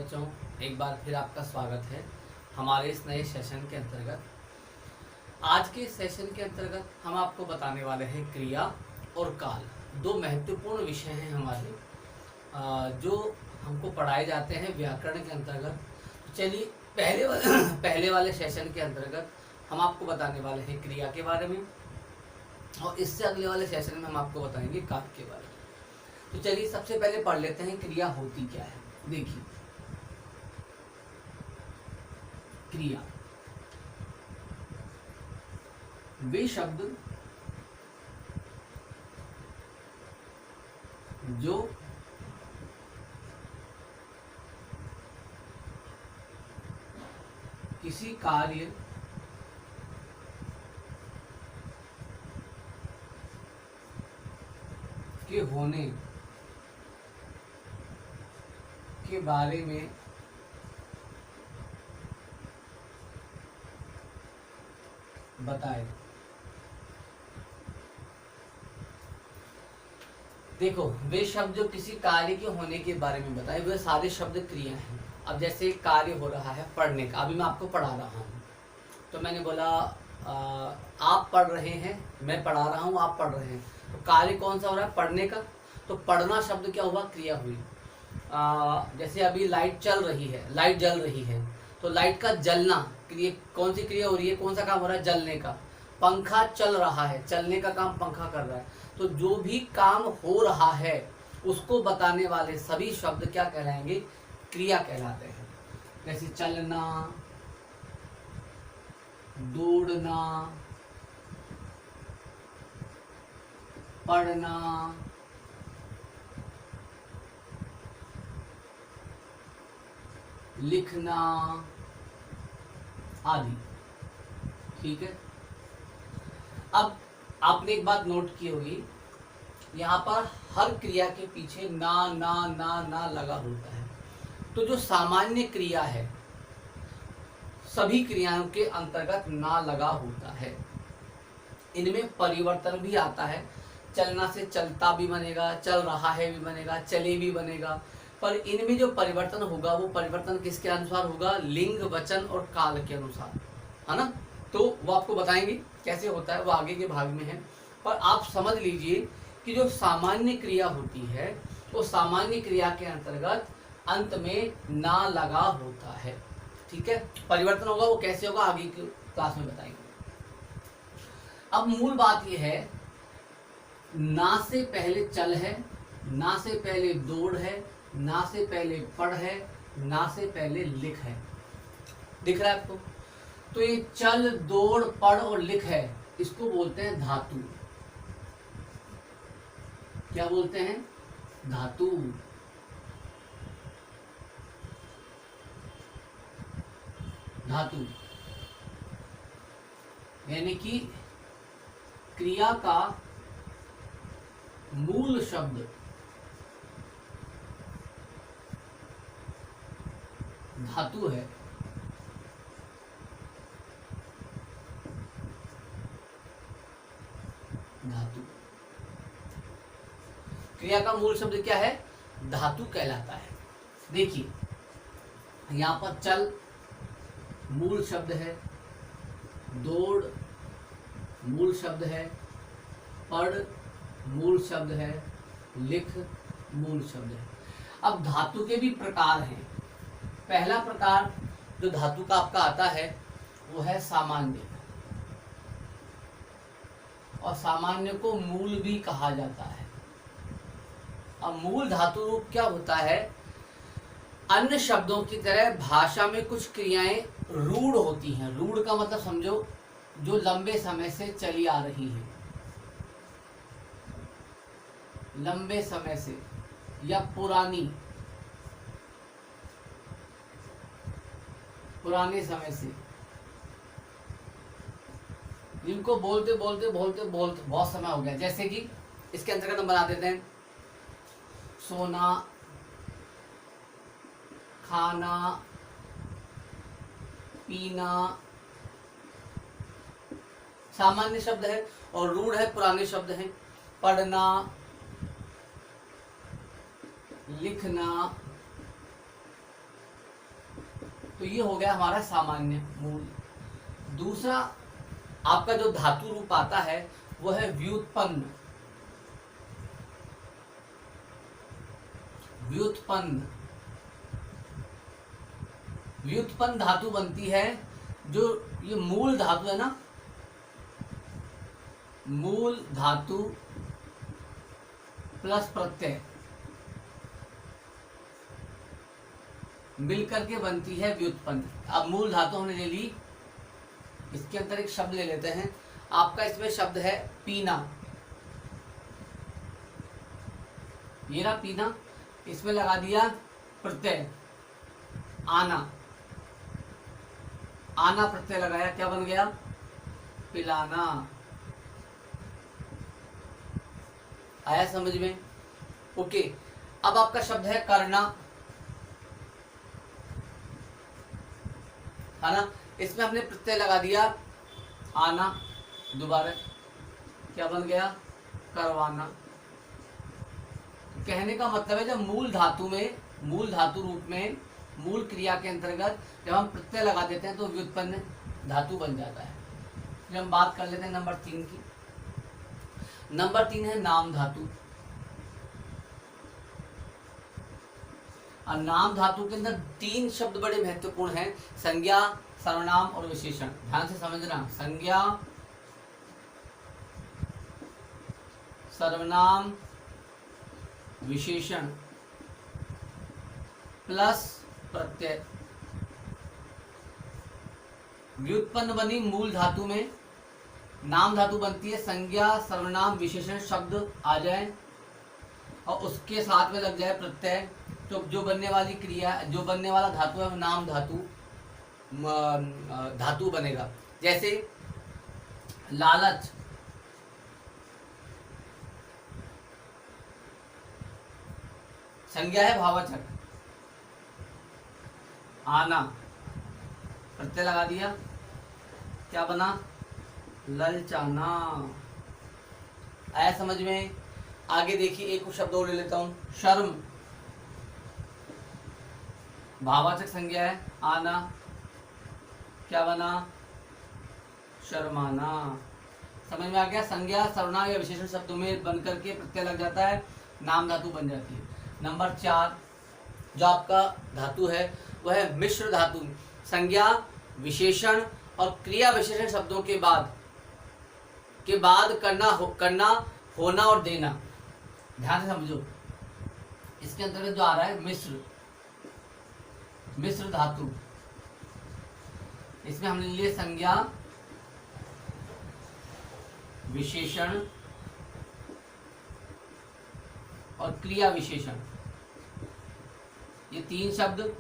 बच्चों, एक बार फिर आपका स्वागत है हमारे इस नए सेशन के अंतर्गत। आज के सेशन के अंतर्गत हम आपको बताने वाले हैं क्रिया और काल, दो महत्वपूर्ण विषय हैं हमारे जो हमको पढ़ाए जाते हैं व्याकरण के अंतर्गत। चलिए पहले वाले सेशन के अंतर्गत हम आपको बताने वाले हैं क्रिया के बारे में, और इससे अगले वाले सेशन में हम आपको बताएंगे काल के बारे में। तो चलिए सबसे पहले पढ़ लेते हैं क्रिया होती क्या है। देखिए, क्रिया वे शब्द जो किसी कार्य के होने के बारे में बताए। देखो, वे शब्द जो किसी कार्य के होने के बारे में बताए, वे सारे शब्द क्रिया हैं। अब जैसे कार्य हो रहा है पढ़ने का, अभी मैं आपको पढ़ा रहा हूँ, तो मैंने बोला आप पढ़ रहे हैं, मैं पढ़ा रहा हूँ, आप पढ़ रहे हैं, तो कार्य कौन सा हो रहा है? पढ़ने का। तो पढ़ना शब्द क्या हुआ? क्रिया हुई। जैसे अभी लाइट चल रही है, लाइट जल रही है, तो लाइट का जलना क्रिया, कौन सी क्रिया हो रही है? कौन सा काम हो रहा है? जलने का। पंखा चल रहा है, चलने का काम पंखा कर रहा है। तो जो भी काम हो रहा है उसको बताने वाले सभी शब्द क्या कहलाएंगे? क्रिया कहलाते हैं। जैसे चलना, दौड़ना, पढ़ना, लिखना आदि। ठीक है। अब आपने एक बात नोट की होगी, यहाँ पर हर क्रिया के पीछे ना ना ना ना लगा होता है। तो जो सामान्य क्रिया है, सभी क्रियाओं के अंतर्गत ना लगा होता है। इनमें परिवर्तन भी आता है। चलना से चलता भी बनेगा, चल रहा है भी बनेगा, चले भी बनेगा। पर इनमें जो परिवर्तन होगा वो परिवर्तन किसके अनुसार होगा? लिंग, वचन और काल के अनुसार, है ना। तो वो आपको बताएंगे कैसे होता है, वो आगे के भाग में है। पर आप समझ लीजिए कि जो सामान्य क्रिया होती है, वो सामान्य क्रिया के अंतर्गत अंत में ना लगा होता है। ठीक है। परिवर्तन होगा, वो कैसे होगा आगे की क्लास में बताएंगे। अब मूल बात यह है, ना से पहले चल है, ना से पहले दौड़ है, ना से पहले पढ़ है, ना से पहले लिख है। दिख रहा है आपको? तो ये चल, दौड़, पढ़ और लिख है, इसको बोलते हैं धातु। क्या बोलते हैं? धातु। धातु यानी कि क्रिया का मूल शब्द धातु है। धातु, क्रिया का मूल शब्द क्या है? धातु कहलाता है। देखिए, यहां पर चल मूल शब्द है, दौड़ मूल शब्द है, पढ़ मूल शब्द है, लिख मूल शब्द है। अब धातु के भी प्रकार हैं। पहला प्रकार जो धातु का आपका आता है वो है सामान्य, और सामान्य को मूल भी कहा जाता है। अब मूल धातु रूप क्या होता है? अन्य शब्दों की तरह भाषा में कुछ क्रियाएं रूढ़ होती हैं। रूढ़ का मतलब समझो, जो लंबे समय से चली आ रही हैं, लंबे समय से, या पुरानी, पुराने समय से, जिनको बोलते बोलते बोलते बोलते बहुत समय हो गया। जैसे कि इसके अंतर्गत हम बना देते हैं सोना, खाना, पीना, सामान्य शब्द है, और रूढ़ है, पुराने शब्द हैं। पढ़ना, लिखना, तो ये हो गया हमारा सामान्य मूल। दूसरा आपका जो धातु रूप आता है वो है व्युत्पन्न। व्युत्पन्न व्युत्पन्न धातु बनती है जो ये मूल धातु है ना, मूल धातु प्लस प्रत्यय मिलकर के बनती है व्युत्पन्न। अब मूल धातु हमने ले ली, इसके अंदर एक शब्द ले लेते हैं। आपका इसमें शब्द है पीना, ये रहा पीना, इसमें लगा दिया प्रत्यय आना, आना प्रत्यय लगाया, क्या बन गया? पिलाना। आया समझ में? ओके। अब आपका शब्द है करना, है ना, इसमें हमने प्रत्यय लगा दिया आना, दोबारा क्या बन गया? करवाना। कहने का मतलब है जब मूल धातु में, मूल धातु रूप में, मूल क्रिया के अंतर्गत जब हम प्रत्यय लगा देते हैं तो व्युत्पन्न धातु बन जाता है। जब हम बात कर लेते हैं नंबर 3 की। नंबर 3 है नाम धातु। और नाम धातु के अंदर 3 शब्द बड़े महत्वपूर्ण हैं, संज्ञा, सर्वनाम और विशेषण। ध्यान से समझना, संज्ञा, सर्वनाम, विशेषण प्लस प्रत्यय। व्युत्पन्न बनी मूल धातु में, नाम धातु बनती है, संज्ञा, सर्वनाम, विशेषण शब्द आ जाए और उसके साथ में लग जाए प्रत्यय, तो जो बनने वाली क्रिया, जो बनने वाला धातु है वो नाम धातु धातु बनेगा। जैसे लालच, संज्ञा है भाववाचक, आना प्रत्यय लगा दिया, क्या बना? ललचाना। आया समझ में? आगे देखिए, एक शब्द और ले लेता हूं, शर्म, भाववाचक संज्ञा है, आना, क्या बना? शर्माना। समझ में आ गया? संज्ञा, सर्वनाम या विशेषण शब्दों में बनकर के प्रत्यय लग जाता है, नाम धातु बन जाती है। नंबर 4 जो आपका धातु है वह है मिश्र धातु। संज्ञा, विशेषण और क्रिया विशेषण शब्दों के बाद करना, होना और देना। ध्यान से समझो, इसके अंतर्गत जो आ रहा है मिश्र धातु। इसमें हमने लिए संज्ञा, विशेषण और क्रिया विशेषण, ये 3 शब्द,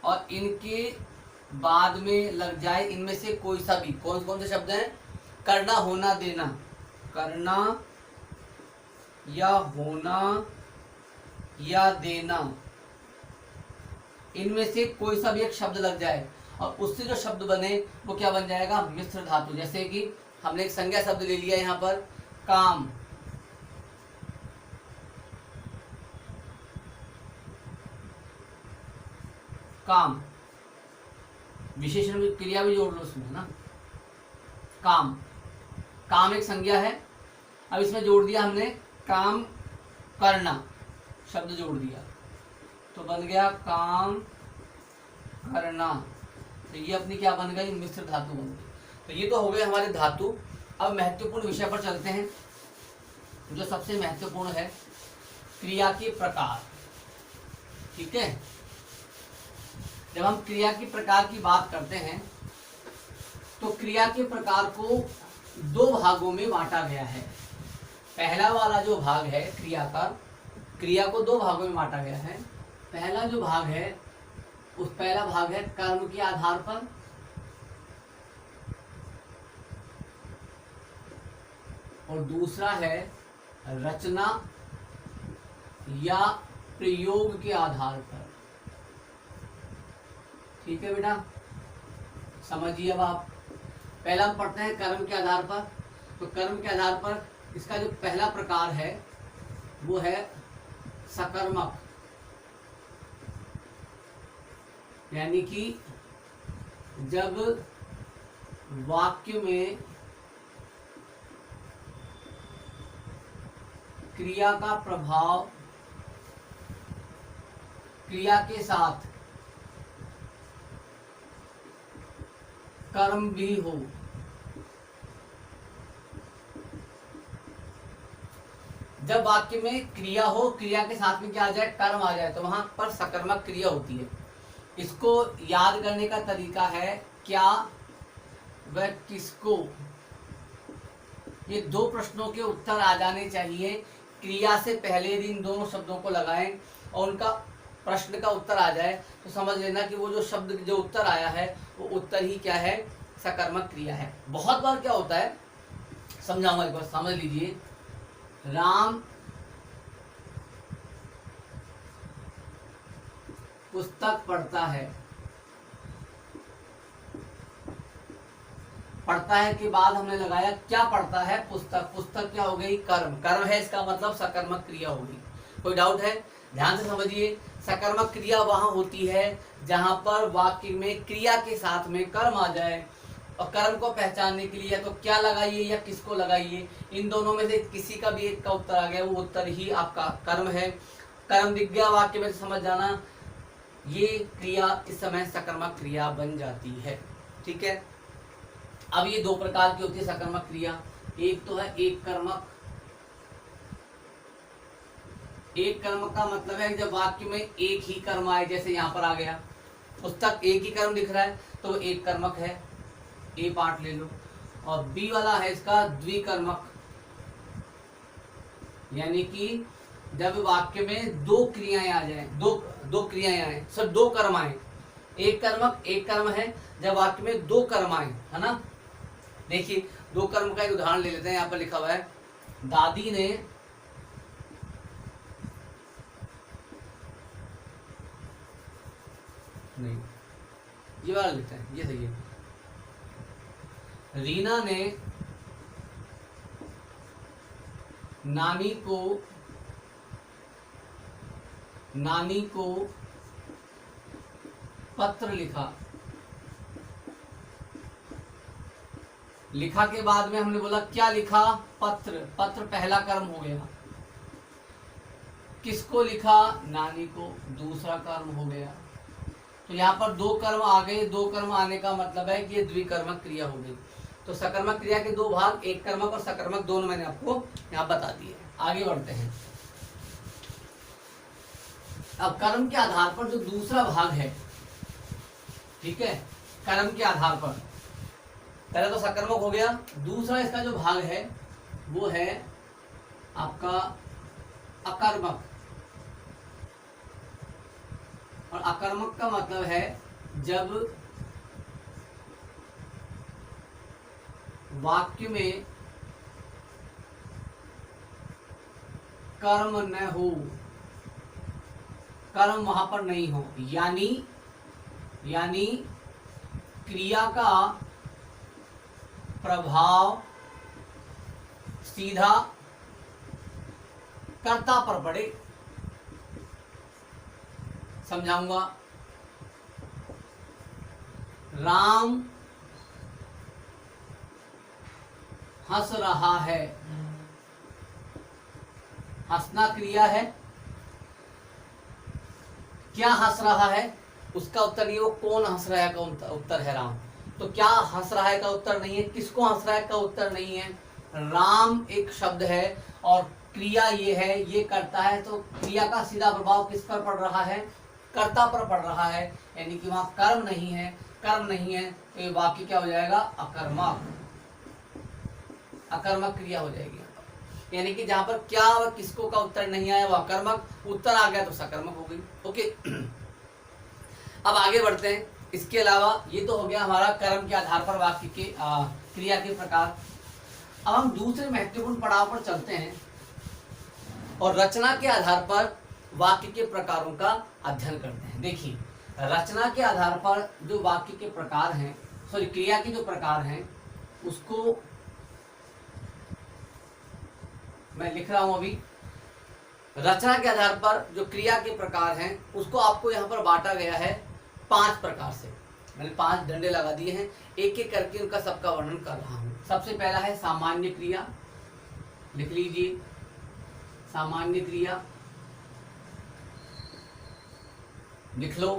और इनके बाद में लग जाए इनमें से कोई सा भी। कौन कौन से शब्द हैं? करना, होना, देना। करना या होना या देना, इनमें से कोई सा भी एक शब्द लग जाए और उससे जो शब्द बने वो क्या बन जाएगा? मिश्र धातु। जैसे कि हमने एक संज्ञा शब्द ले लिया यहाँ पर, काम, काम, विशेषण भी, क्रिया भी जोड़ लो उसमें ना, काम, काम एक संज्ञा है। अब इसमें जोड़ दिया हमने काम करना, शब्द जोड़ दिया तो बन गया काम करना। तो ये अपनी क्या बन गई? मिश्र धातु बन गई। तो ये तो हो गए हमारे धातु। अब महत्वपूर्ण विषय पर चलते हैं, जो सबसे महत्वपूर्ण है, क्रिया के प्रकार। ठीक है, जब हम क्रिया के प्रकार की बात करते हैं तो क्रिया के प्रकार को 2 भागों में बांटा गया है। पहला वाला जो भाग है क्रिया का, क्रिया को 2 भागों में बांटा गया है। पहला जो भाग है, उस पहला भाग है कर्म के आधार पर, और दूसरा है रचना या प्रयोग के आधार पर। ठीक है बेटा, समझिए। अब आप पहला हम पढ़ते हैं कर्म के आधार पर। तो कर्म के आधार पर इसका जो पहला प्रकार है वो है सकर्मक। यानी कि जब वाक्य में क्रिया का प्रभाव क्रिया के साथ कर्म भी हो, जब वाक्य में क्रिया हो, क्रिया के साथ में क्या आ जाए, कर्म आ जाए, तो वहां पर सकर्मक क्रिया होती है। इसको याद करने का तरीका है क्या व किसको, ये दो प्रश्नों के उत्तर आ जाने चाहिए। क्रिया से पहले इन दोनों शब्दों को लगाएं और उनका प्रश्न का उत्तर आ जाए तो समझ लेना कि वो जो शब्द जो उत्तर आया है वो उत्तर ही क्या है, सकर्मक क्रिया है। बहुत बार क्या होता है, समझाऊंगा, एक बार समझ लीजिए। राम पुस्तक पढ़ता है, पढ़ता है के बाद हमने लगाया क्या पढ़ता है, पुस्तक, पुस्तक क्या हो गई, कर्म, कर्म है, इसका मतलब सकर्मक क्रिया होगी। कोई डाउट है, ध्यान से समझिए। सकर्मक क्रिया वहां होती है जहां पर वाक्य में क्रिया के साथ में कर्म आ जाए, और कर्म को पहचानने के लिए या तो क्या लगाइए या किसको लगाइए, इन दोनों में से किसी का भी एक का उत्तर आ गया, वो उत्तर ही आपका कर्म है। कर्म दिख गया वाक्य में, समझ जाना ये क्रिया इस समय सकर्मक क्रिया बन जाती है। ठीक है, अब ये दो प्रकार की होती है सकर्मक क्रिया। एक तो है एक कर्मक। एक कर्मक का मतलब है जब वाक्य में एक ही कर्म आए, जैसे यहाँ पर आ गया पुस्तक, एक ही कर्म दिख रहा है तो वो एक कर्मक है, ए पार्ट ले लो। और बी वाला है इसका द्विकर्मक, यानी कि जब वाक्य में दो क्रियाएं आ जाए, दो क्रियाएं आए, सब दो कर्म आए, एक कर्मक एक कर्म है, जब वाक्य में दो कर्म आए, है ना। देखिए दो कर्म का एक उदाहरण ले लेते हैं, यहाँ पर लिखा हुआ है दादी ने नहीं, ये वाला लिखते हैं, ये सही है। रीना ने नानी को पत्र लिखा, लिखा के बाद में हमने बोला क्या लिखा, पत्र, पत्र पहला कर्म हो गया। किसको लिखा, नानी को, दूसरा कर्म हो गया। तो यहाँ पर दो कर्म आ गए, दो कर्म आने का मतलब है कि ये द्विकर्मक क्रिया हो गई। तो सकर्मक क्रिया के दो भाग, एक कर्मक और सकर्मक, दोनों मैंने आपको यहाँ बता दिए। आगे बढ़ते हैं। अब कर्म के आधार पर जो दूसरा भाग है, ठीक है, कर्म के आधार पर पहले तो सकर्मक हो गया, दूसरा इसका जो भाग है वो है आपका अकर्मक। और अकर्मक का मतलब है जब वाक्य में कर्म न हो, कर्म वहां पर नहीं हो, यानी क्रिया का प्रभाव सीधा कर्ता पर पड़े। समझाऊंगा। राम हंस रहा है, हंसना क्रिया है। क्या हंस रहा है उसका उत्तर नहीं, वो कौन हंस रहा है का उत्तर है राम। तो क्या हंस रहा है का उत्तर नहीं है, किसको हंस रहा है का उत्तर नहीं है। राम एक शब्द है और क्रिया ये है, ये करता है, तो क्रिया का सीधा प्रभाव किस पर पड़ रहा है, कर्ता पर पड़ रहा है, यानी कि वहां कर्म नहीं है, कर्म नहीं है, तो ये वाक्य क्या हो जाएगा, अकर्मक, अकर्मक क्रिया हो जाएगी। यानी कि जहां पर क्या और किसको का उत्तर नहीं आया वो अकर्मक, उत्तर आ गया तो सकर्मक हो गई। ओके, अब आगे बढ़ते हैं। इसके अलावा ये तो हो गया हमारा कर्म के आधार पर वाक्य के क्रिया के प्रकार। अब हम दूसरे महत्वपूर्ण पड़ाव पर चलते हैं और रचना के आधार पर वाक्य के प्रकारों का अध्ययन करते हैं। देखिए, रचना के आधार पर जो वाक्य के प्रकार हैं, सॉरी क्रिया के जो प्रकार हैं, उसको मैं लिख रहा हूं अभी। रचना के आधार पर जो क्रिया के प्रकार हैं उसको आपको यहाँ पर बांटा गया है 5 प्रकार से। मैंने 5 डंडे लगा दिए हैं, एक एक करके उनका सबका वर्णन कर रहा हूं। सबसे पहला है सामान्य क्रिया, लिख लीजिए सामान्य क्रिया, लिख लो।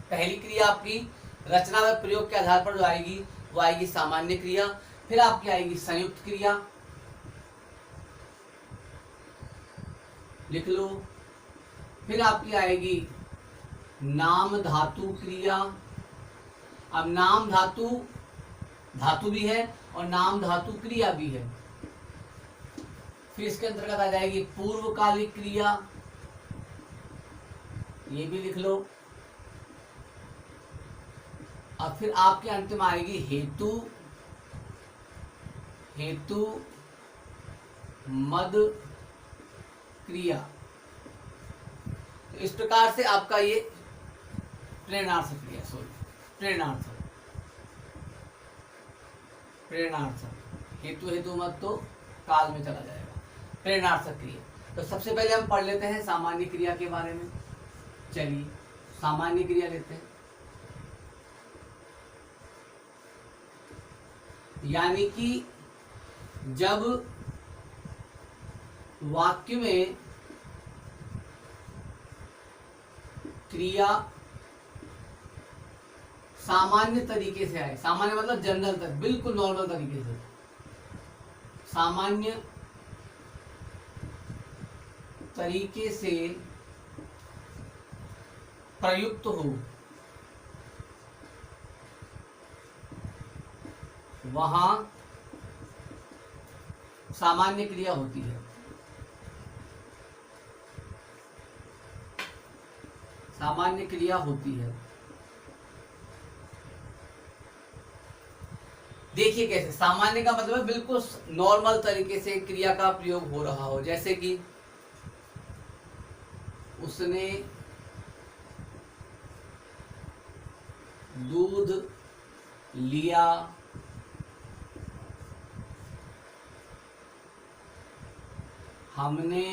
पहली क्रिया आपकी रचना व प्रयोग के आधार पर जो आएगी वो आएगी सामान्य क्रिया। फिर आपकी आएगी संयुक्त क्रिया, लिख लो। फिर आपकी आएगी नाम धातु क्रिया। अब नाम धातु धातु भी है और नाम धातु क्रिया भी है। फिर इसके अंतर्गत आ जाएगी पूर्वकालिक क्रिया, ये भी लिख लो। अब फिर आपके अंत में आएगी हेतु, हेतु मद क्रिया। तो इस प्रकार से आपका ये प्रेरणार्थ क्रिया, प्रेरणार्थ हेतु हेतु मत तो काल में चला जाएगा। प्रेरणार्थ क्रिया, तो सबसे पहले हम पढ़ लेते हैं सामान्य क्रिया के बारे में। चलिए सामान्य क्रिया लेते हैं। यानी कि जब वाक्य में क्रिया सामान्य तरीके से आए, सामान्य मतलब जनरल तक, बिल्कुल नॉर्मल तरीके से, सामान्य तरीके से प्रयुक्त हो, वहां सामान्य क्रिया होती है। सामान्य क्रिया होती है। देखिए कैसे, सामान्य का मतलब है बिल्कुल नॉर्मल तरीके से क्रिया का प्रयोग हो रहा हो। जैसे कि उसने दूध लिया, हमने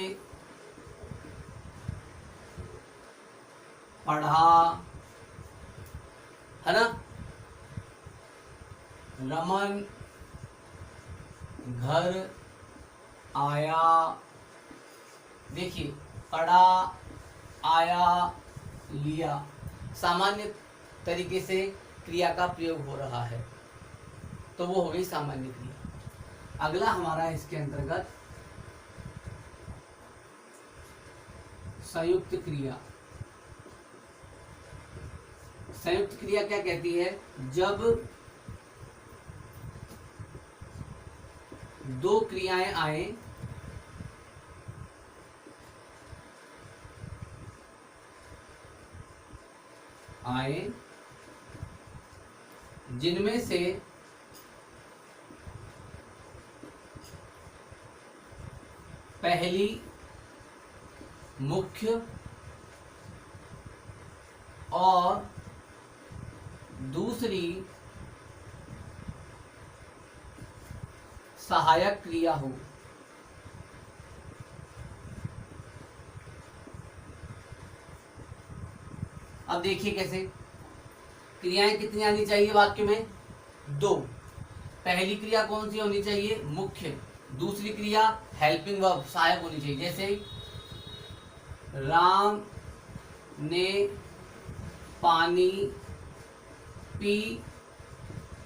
पढ़ा, है ना। रमन घर आया, देखिए पढ़ा, आया, लिया, सामान्य तरीके से क्रिया का प्रयोग हो रहा है, तो वो हो गई सामान्य क्रिया। अगला हमारा इसके अंतर्गत संयुक्त क्रिया। संयुक्त क्रिया क्या कहती है? जब दो क्रियाएं आए जिनमें से पहली मुख्य और दूसरी सहायक क्रिया हो। अब देखिए कैसे, क्रियाएं कितनी आनी चाहिए वाक्य में? 2। पहली क्रिया कौन सी होनी चाहिए? मुख्य। दूसरी क्रिया हेल्पिंग वर्ब, सहायक होनी चाहिए। जैसे राम ने पानी पी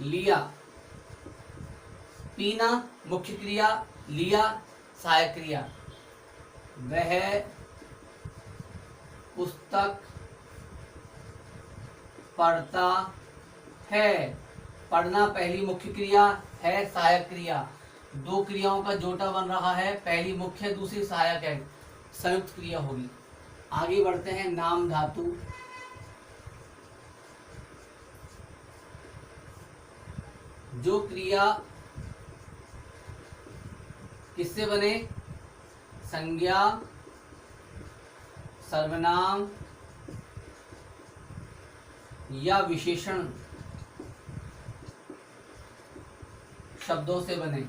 लिया। पीना मुख्य क्रिया, लिया सहायक क्रिया। वह पुस्तक पढ़ता है। पढ़ना पहली मुख्य क्रिया है, सहायक क्रिया। 2 क्रियाओं का जोटा बन रहा है, पहली मुख्य दूसरी सहायक है, संयुक्त क्रिया होगी। आगे बढ़ते हैं, नाम धातु। जो क्रिया किससे बने? संज्ञा, सर्वनाम या विशेषण शब्दों से बने।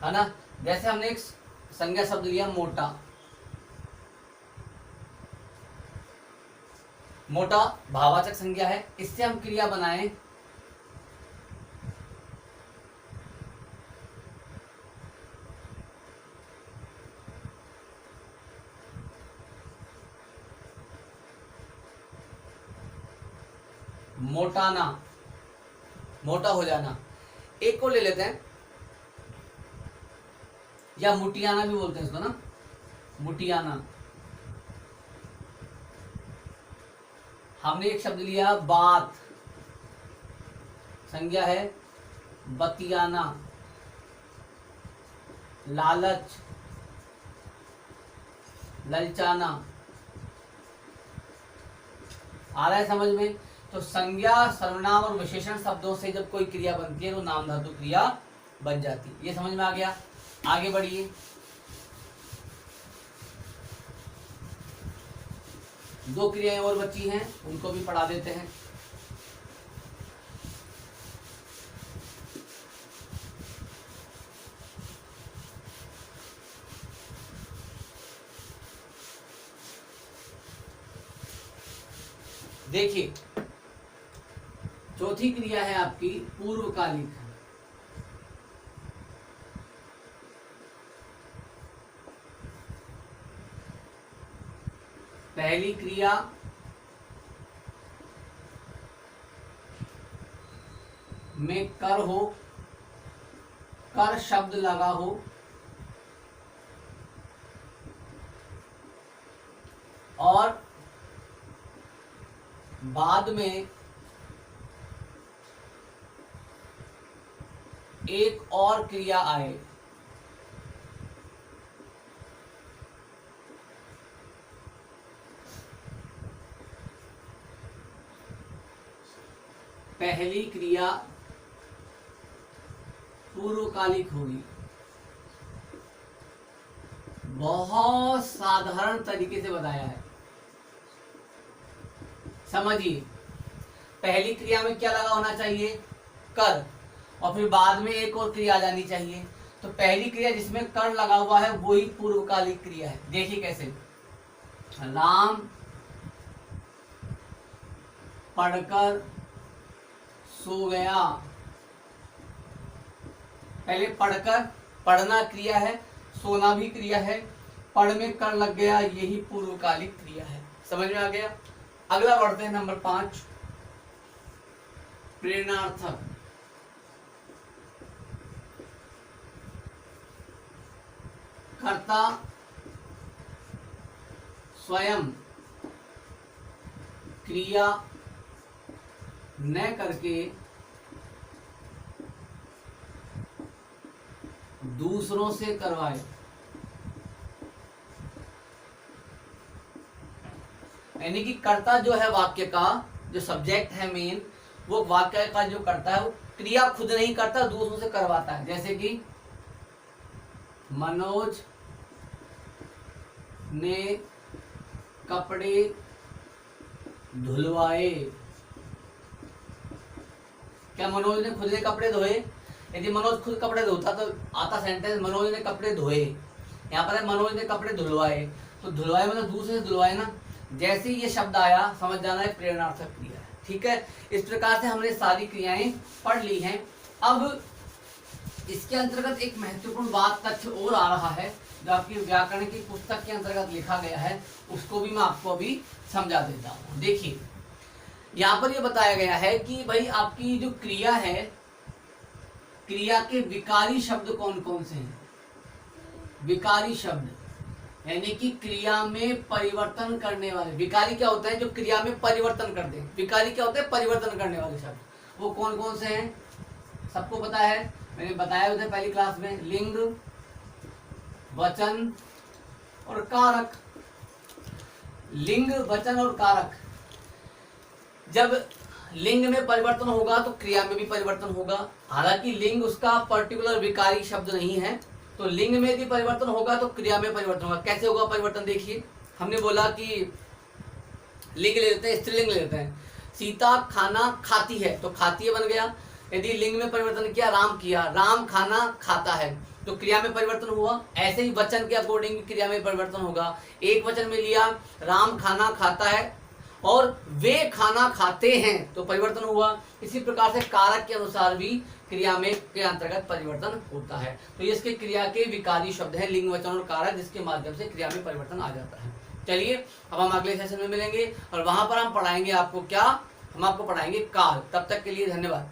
है ना। जैसे हमने एक संज्ञा शब्द लिया मोटा, मोटा भाववाचक संज्ञा है, इससे हम क्रिया बनाए मोटाना, मोटा हो जाना। एक को ले लेते हैं, या मुटियाना भी बोलते हैं इसको ना, मुटियाना। हमने एक शब्द लिया बात, संज्ञा है बतियाना, लालच, ललचाना। आ रहा है समझ में? तो संज्ञा, सर्वनाम और विशेषण शब्दों से जब कोई क्रिया बनती है तो नाम धातु क्रिया बन जाती है। ये समझ में आ गया? आगे बढ़िए। दो क्रियाएं और बची हैं, उनको भी पढ़ा देते हैं। देखिए, चौथी क्रिया है आपकी पूर्वकालिक। पहली क्रिया में कर हो, कर शब्द लगा हो, और बाद में एक और क्रिया आए। पहली क्रिया पूर्वकालिक होगी। बहुत साधारण तरीके से बताया है, समझिए। पहली क्रिया में क्या लगा होना चाहिए? कर, और फिर बाद में एक और क्रिया आ जानी चाहिए। तो पहली क्रिया जिसमें कर लगा हुआ है वही पूर्वकालिक क्रिया है। देखिए कैसे, राम पढ़कर सो गया। पहले पढ़कर, पढ़ना क्रिया है, सोना भी क्रिया है, पढ़ में कर लग गया, यही पूर्वकालिक क्रिया है। समझ में आ गया? अगला बढ़ते हैं, नंबर 5, प्रेरणार्थक। कर्ता स्वयं क्रिया न करके दूसरों से करवाए। यानी कि कर्ता जो है वाक्य का, जो सब्जेक्ट है मेन, वो वाक्य का जो करता है वो क्रिया खुद नहीं करता, दूसरों से करवाता है। जैसे कि मनोज ने कपड़े धुलवाए। क्या मनोज ने खुद ने कपड़े धोए? यदि मनोज खुद कपड़े धोता तो आता सेंटेंस मनोज ने कपड़े धोए। यहाँ पर है मनोज ने कपड़े धुलवाए, तो धुलवाए मतलब दूसरे से धुलवाए ना। जैसे ही ये शब्द आया समझ जाना है प्रेरणार्थक क्रिया है। ठीक है, इस प्रकार से हमने सारी क्रियाएं पढ़ ली हैं। अब इसके अंतर्गत एक महत्वपूर्ण बात, तथ्य और आ रहा है जो आपकी व्याकरण की पुस्तक के अंतर्गत लिखा गया है, उसको भी मैं आपको अभी समझा देता हूँ। देखिए, यहाँ पर ये बताया गया है कि भाई आपकी जो क्रिया है, क्रिया के विकारी शब्द कौन कौन से हैं? विकारी शब्द यानी कि क्रिया में परिवर्तन करने वाले। विकारी क्या होता है? जो क्रिया में परिवर्तन कर दे। विकारी क्या होता है? परिवर्तन करने वाले शब्द। वो कौन कौन से हैं? सबको पता है, मैंने बताया उधर पहली क्लास में। लिंग, वचन और कारक। लिंग, वचन और कारक। जब लिंग में परिवर्तन होगा तो क्रिया में भी परिवर्तन होगा। हालांकि लिंग उसका पर्टिकुलर विकारी शब्द नहीं है, तो लिंग में यदि परिवर्तन होगा तो क्रिया में परिवर्तन होगा। कैसे होगा परिवर्तन? देखिए, हमने बोला कि लिंग ले लेते हैं, स्त्रीलिंग ले लेते हैं। सीता खाना खाती है, तो खाती है बन गया। यदि लिंग में परिवर्तन किया, राम किया, राम खाना खाता है, तो क्रिया में परिवर्तन हुआ। ऐसे ही वचन के अकॉर्डिंग क्रिया में परिवर्तन होगा। एक वचन में लिया राम खाना खाता है और वे खाना खाते हैं, तो परिवर्तन हुआ। इसी प्रकार से कारक के अनुसार भी क्रिया में के अंतर्गत परिवर्तन होता है। तो ये इसके क्रिया के विकारी शब्द हैं, लिंग, वचन और कारक, जिसके माध्यम से क्रिया में परिवर्तन आ जाता है। चलिए अब हम अगले सेशन में मिलेंगे और वहां पर हम पढ़ाएंगे आपको क्या, हम आपको पढ़ाएंगे काल। तब तक के लिए धन्यवाद।